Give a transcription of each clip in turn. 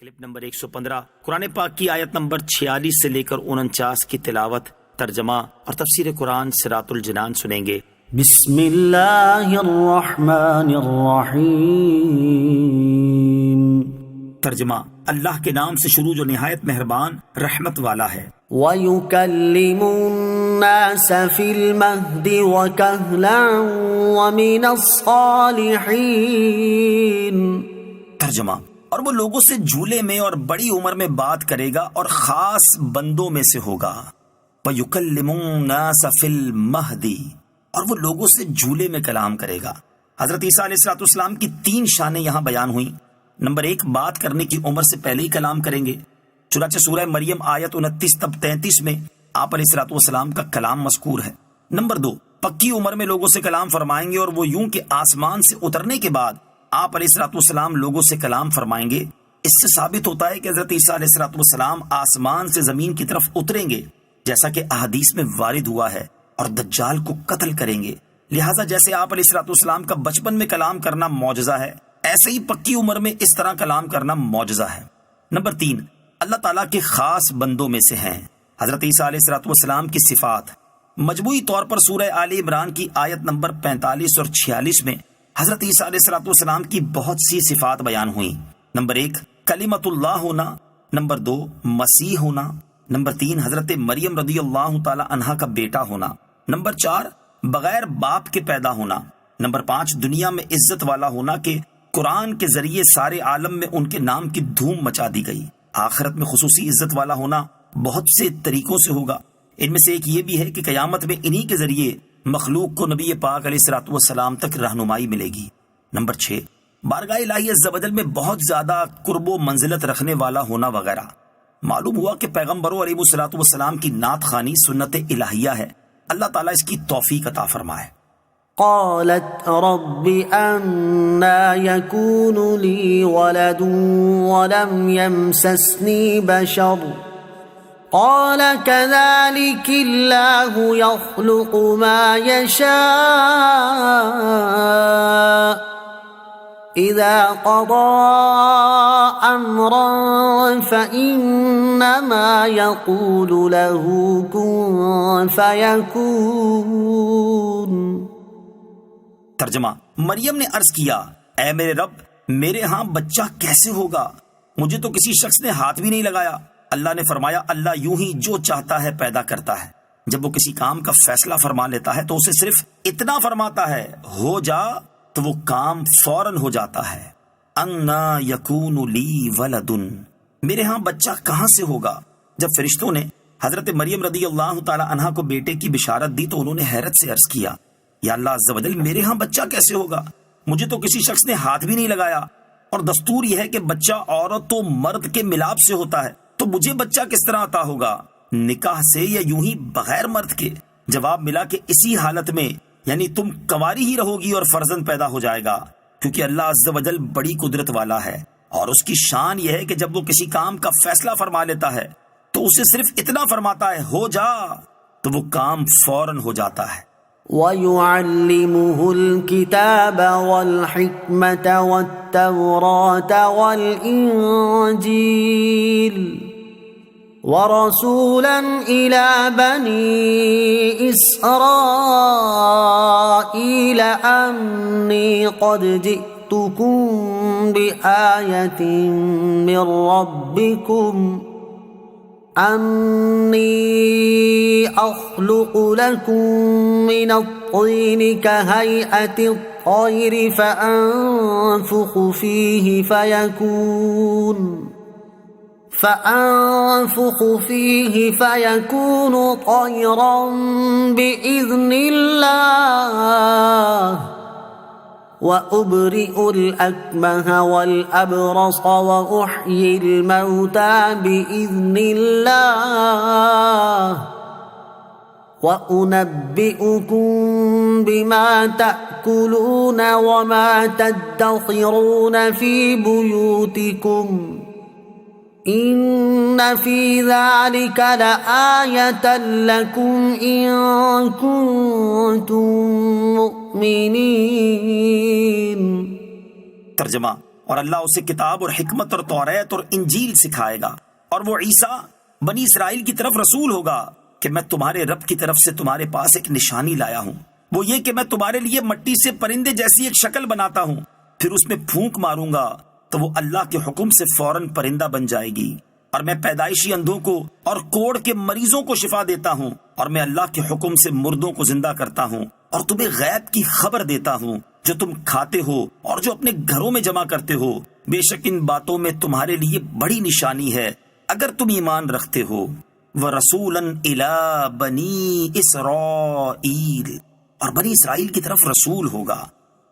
Clip number 115 قرآن پاک کی آیت نمبر 46 سے لے کر 49 کی تلاوت، ترجمہ اور تفسیر قرآن صراط الجنان سنیں گے۔ بسم اللہ الرحمن الرحیم۔ ترجمہ، اللہ کے نام سے شروع جو نہایت مہربان رحمت والا ہے۔ وَيُكَلِّمُ النَّاسَ فِي الْمَهْدِ وَكَهْلًا وَمِنَ الصَّالِحِينَ۔ ترجمہ، اور وہ لوگوں سے جھولے میں اور بڑی عمر میں بات کرے گا اور خاص بندوں میں سے ہوگا۔ وَيُكَلِّمُ النَّاسَ فِي الْمَهْدِ، اور وہ لوگوں سے جھولے میں کلام کرے گا۔ حضرت عیسیٰ علیہ السلام کی 3 شانیں یہاں بیان ہوئیں۔ نمبر 1، بات کرنے کی عمر سے پہلے ہی کلام کریں گے، چنانچہ سورہ مریم آیت 29 تب 33 میں آپ علیہ السلام کا کلام مذکور ہے۔ نمبر 2، پکی عمر میں لوگوں سے کلام فرمائیں گے، اور وہ یوں کہ آسمان سے اترنے کے بعد آپ علیہ السلام لوگوں سے کلام فرمائیں گے۔ اس سے ثابت ہوتا ہے کہ حضرت عیسیٰ علیہ السلام آسمان سے زمین کی طرف اتریں گے، جیسا کہ احادیث میں وارد ہوا ہے، اور دجال کو قتل کریں گے۔ لہٰذا جیسے آپ علیہ السلام کا بچپن میں کلام کرنا معجزہ ہے، ایسے ہی پکی عمر میں اس طرح کلام کرنا معجزہ ہے۔ نمبر 3، اللہ تعالیٰ کے خاص بندوں میں سے ہیں حضرت عیسیٰ علیہ السلام کی صفات۔ مجموعی طور پر سورہ آل عمران کی آیت نمبر 45 اور 46 میں حضرت عیسیٰ علیہ السلام کی بہت سی صفات بیان ہوئیں۔ نمبر 1، کلمۃ اللہ ہونا۔ نمبر 2، مسیح ہونا۔ نمبر 3، حضرت مریم رضی اللہ تعالی عنہا کا بیٹا ہونا۔ نمبر 4، بغیر باپ کے پیدا ہونا۔ نمبر 5، دنیا میں عزت والا ہونا کہ قرآن کے ذریعے سارے عالم میں ان کے نام کی دھوم مچا دی گئی۔ آخرت میں خصوصی عزت والا ہونا بہت سے طریقوں سے ہوگا، ان میں سے ایک یہ بھی ہے کہ قیامت میں انہی کے ذریعے مخلوق کو نبی پاک علیہ السلام تک رہنمائی ملے گی۔ نمبر 6، بارگاہ الہی عز و جل میں بہت زیادہ قرب و منزلت رکھنے والا ہونا وغیرہ۔ معلوم ہوا کہ پیغمبروں علیہ السلام کی نعت خوانی سنت الہیہ ہے۔ اللہ تعالیٰ اس کی توفیق عطا فرمائے۔ قالت رب أنا يكون لي ولد ولم يمسسني بشر قال كذلك الله يخلق ما يشاء إذا قضى أمرا فإنما يقول له كن فيكون۔ ترجمہ، مریم نے عرض کیا، اے میرے رب، میرے ہاں بچہ کیسے ہوگا؟ مجھے تو کسی شخص نے ہاتھ بھی نہیں لگایا۔ اللہ نے فرمایا، اللہ یوں ہی جو چاہتا ہے پیدا کرتا ہے۔ جب وہ کسی کام کا فیصلہ فرما لیتا ہے تو اسے صرف اتنا فرماتا ہے، ہو جا، تو وہ کام فوراً ہو جاتا ہے۔ انا یکون لی ولد، میرے ہاں بچہ کہاں سے ہوگا؟ جب فرشتوں نے حضرت مریم رضی اللہ تعالی عنہا کو بیٹے کی بشارت دی تو انہوں نے حیرت سے عرض کیا، یا اللہ عز و جل، میرے ہاں بچہ کیسے ہوگا؟ مجھے تو کسی شخص نے ہاتھ بھی نہیں لگایا، اور دستور یہ ہے کہ بچہ عورت و مرد کے ملاپ سے ہوتا ہے، تو مجھے بچہ کس طرح عطا ہوگا؟ نکاح سے یا یوں ہی بغیر مرد کے؟ جواب ملا کہ اسی حالت میں، یعنی تم کنواری ہی رہو گی اور فرزند پیدا ہو جائے گا، کیونکہ اللہ عز و جل بڑی قدرت والا ہے، اور اس کی شان یہ ہے کہ جب وہ کسی کام کا فیصلہ فرما لیتا ہے تو اسے صرف اتنا فرماتا ہے، ہو جا، تو وہ کام فوراً ہو جاتا ہے۔ وَيُعَلِّمُهُ الْكِتَابَ وَالْحِكْمَةَ وَالتَّوْرَاةَ وَالْإِنْجِيلَ وَرَسُولًا إِلَى بَنِي إِسْرَائِيلَ أَنِّي قَدْ جِئْتُكُمْ بِآيَةٍ مِّن رَّبِّكُمْ أَنِّي أَخْلُقُ لَكُم مِّنَ الطِّينِ كَهَيْئَةِ الطَّيْرِ فَأَنفُخُ فِيهِ فَيَكُونُ طَيْرًا بِإِذْنِ اللَّهِ وَأُبْرِئُ الْأَكْمَهَ وَالْأَبْرَصَ وَأُحْيِي الْمَوْتَى بِإِذْنِ اللَّهِ وَأُنَبِّئُكُم بِمَا تَأْكُلُونَ وَمَا تَدَّخِرُونَ فِي بُيُوتِكُمْ إِنَّ فِي ذَلِكَ لَآيَةً لَكُمْ إِن كُنتُم مُؤْمِنِينَ۔ ترجمہ، اور اللہ اسے کتاب اور حکمت اور توریت اور انجیل سکھائے گا، اور وہ عیسیٰ بنی اسرائیل کی طرف رسول ہوگا کہ میں تمہارے رب کی طرف سے تمہارے پاس ایک نشانی لایا ہوں، وہ یہ کہ میں تمہارے لیے مٹی سے پرندے جیسی ایک شکل بناتا ہوں، پھر اس میں پھونک ماروں گا تو وہ اللہ کے حکم سے فوراً پرندہ بن جائے گی، اور میں پیدائشی اندھوں کو اور کوڑ کے مریضوں کو شفا دیتا ہوں، اور میں اللہ کے حکم سے مردوں کو زندہ کرتا ہوں، اور تمہیں غیب کی خبر دیتا ہوں جو تم کھاتے ہو اور جو اپنے گھروں میں جمع کرتے ہو، بے شک ان باتوں میں تمہارے لیے بڑی نشانی ہے اگر تم ایمان رکھتے ہو۔ وَرَسُولًا إِلَىٰ بَنِي إِسْرَائِيلَ، اور بنی اسرائیل کی طرف رسول ہوگا۔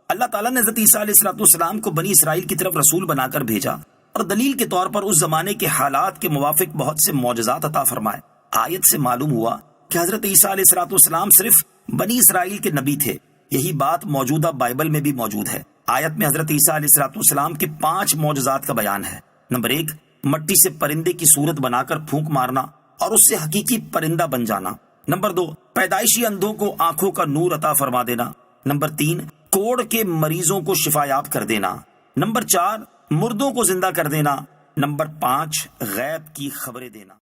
اللہ تعالیٰ نے حضرت عیسیٰ علیہ السلام کو بنی اسرائیل کی طرف رسول بنا کر بھیجا، اور دلیل کے طور پر اس زمانے کے حالات کے موافق بہت سے معجزات عطا فرمائے۔ آیت سے معلوم ہوا کہ حضرت عیسیٰ علیہ السلام صرف بنی اسرائیل کے نبی تھے۔ یہی بات موجودہ بائبل میں بھی موجود ہے۔ آیت میں حضرت عیسیٰ علیہ السلام کے 5 معجزات کا بیان ہے۔ نمبر 1، مٹی سے پرندے کی صورت بنا کر پھونک مارنا اور اس سے حقیقی پرندہ بن جانا۔ نمبر 2، پیدائشی اندھوں کو آنکھوں کا نور عطا فرما دینا۔ نمبر 3، کوڑ کے مریضوں کو شفا یاب کر دینا۔ نمبر 4، مردوں کو زندہ کر دینا۔ نمبر 5، غیب کی خبریں دینا۔